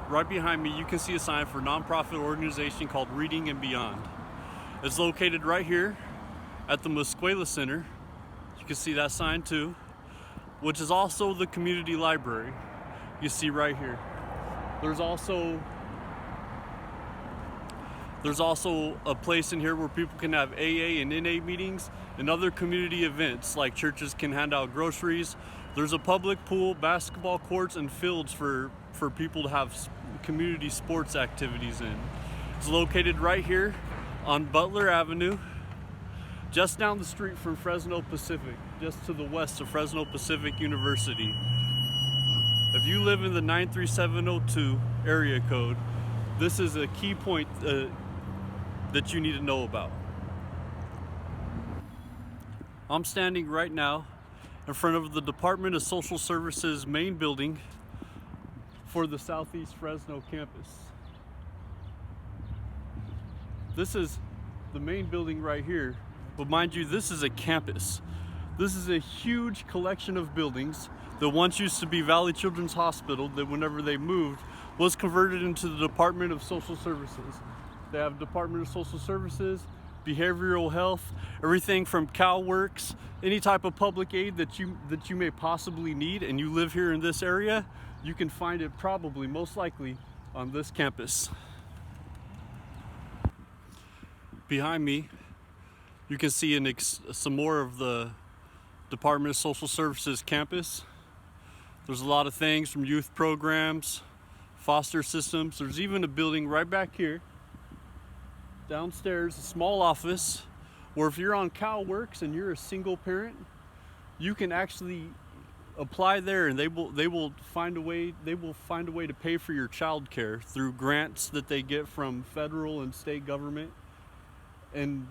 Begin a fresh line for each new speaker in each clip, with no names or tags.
Right behind me, you can see a sign for a nonprofit organization called Reading and Beyond. It's located right here at the Musquela Center. You can see that sign too, which is also the community library. You see right here. There's also a place in here where people can have AA and NA meetings and other community events, like churches can hand out groceries. There's a public pool, basketball courts, and fields for people to have community sports activities in. It's located right here on Butler Avenue, just down the street from Fresno Pacific, just to the west of Fresno Pacific University. If you live in the 93702 area code, this is a key point that you need to know about. I'm standing right now in front of the Department of Social Services main building for the Southeast Fresno campus. This is the main building right here, but mind you, this is a campus. This is a huge collection of buildings that once used to be Valley Children's Hospital, that whenever they moved was converted into the Department of Social Services. They have Department of Social Services, behavioral health, everything from CalWorks, any type of public aid that you may possibly need, and you live here in this area, you can find it probably, most likely, on this campus. Behind me, you can see some more of the Department of Social Services campus. There's a lot of things from youth programs, foster systems. There's even a building right back here, downstairs, a small office, where if you're on CalWorks and you're a single parent, you can actually apply there, and they will find a way to pay for your child care through grants that they get from federal and state government. And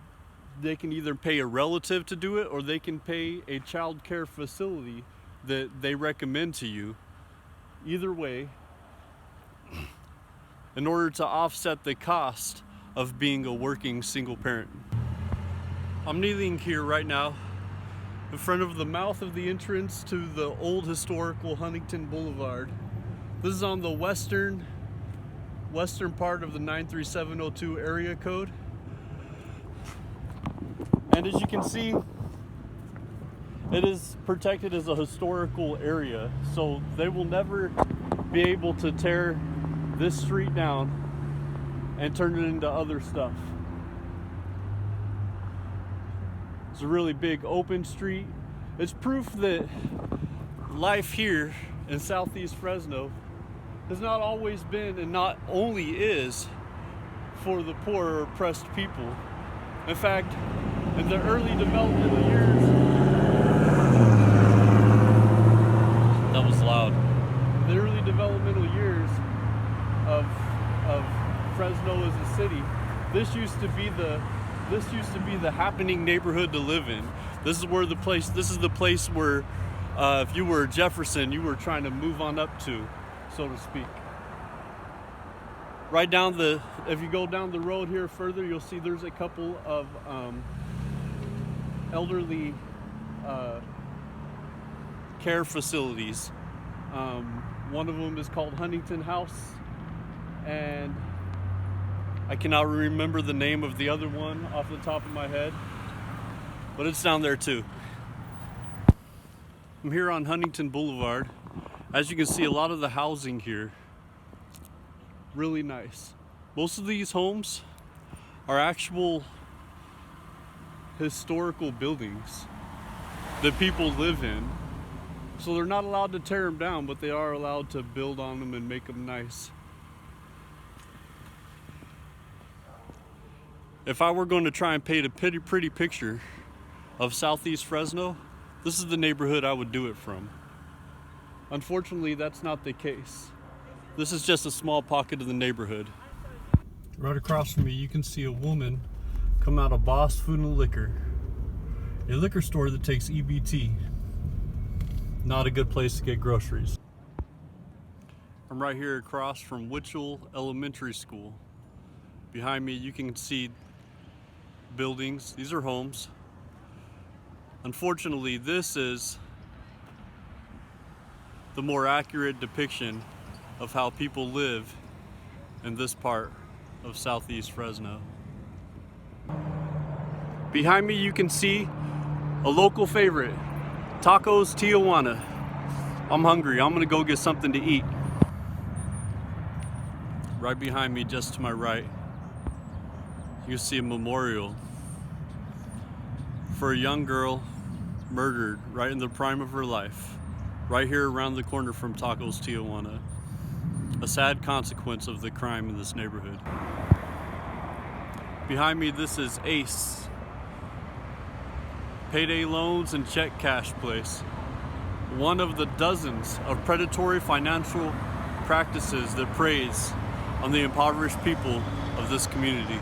they can either pay a relative to do it, or they can pay a child care facility that they recommend to you. Either way, in order to offset the cost of being a working single parent. I'm kneeling here right now in front of the mouth of the entrance to the old historical Huntington Boulevard. This is on the western part of the 93702 area code. And as you can see, it is protected as a historical area, so they will never be able to tear this street down and turn it into other stuff. It's a really big open street. It's proof that life here in Southeast Fresno has not always been, and not only is, for the poor or oppressed people. In fact, in the early developmental years, that was loud. The early developmental years of Fresno as a city, this used to be the happening neighborhood to live in. This is the place where if you were Jefferson, you were trying to move on up to, so to speak. If you go down the road here further, you'll see there's a couple of elderly care facilities. One of them is called Huntington House, and I cannot remember the name of the other one off the top of my head, but it's down there too. I'm here on Huntington Boulevard. As you can see, a lot of the housing here, really nice. Most of these homes are actual historical buildings that people live in. So they're not allowed to tear them down, but they are allowed to build on them and make them nice. If I were going to try and paint a pretty picture of Southeast Fresno, this is the neighborhood I would do it from. Unfortunately, that's not the case. This is just a small pocket of the neighborhood. Right across from me, you can see a woman come out of Boss Food and Liquor, a liquor store that takes EBT. Not a good place to get groceries. I'm right here across from Witchell Elementary School. Behind me, you can see buildings. These are homes. Unfortunately, this is the more accurate depiction of how people live in this part of Southeast Fresno. Behind me you can see a local favorite, Tacos Tijuana. I'm hungry, I'm gonna go get something to eat. Right behind me, just to my right, you see a memorial for a young girl murdered right in the prime of her life, right here around the corner from Tacos Tijuana. A sad consequence of the crime in this neighborhood. Behind me, this is Ace, payday loans and check cash place. One of the dozens of predatory financial practices that preys on the impoverished people of this community.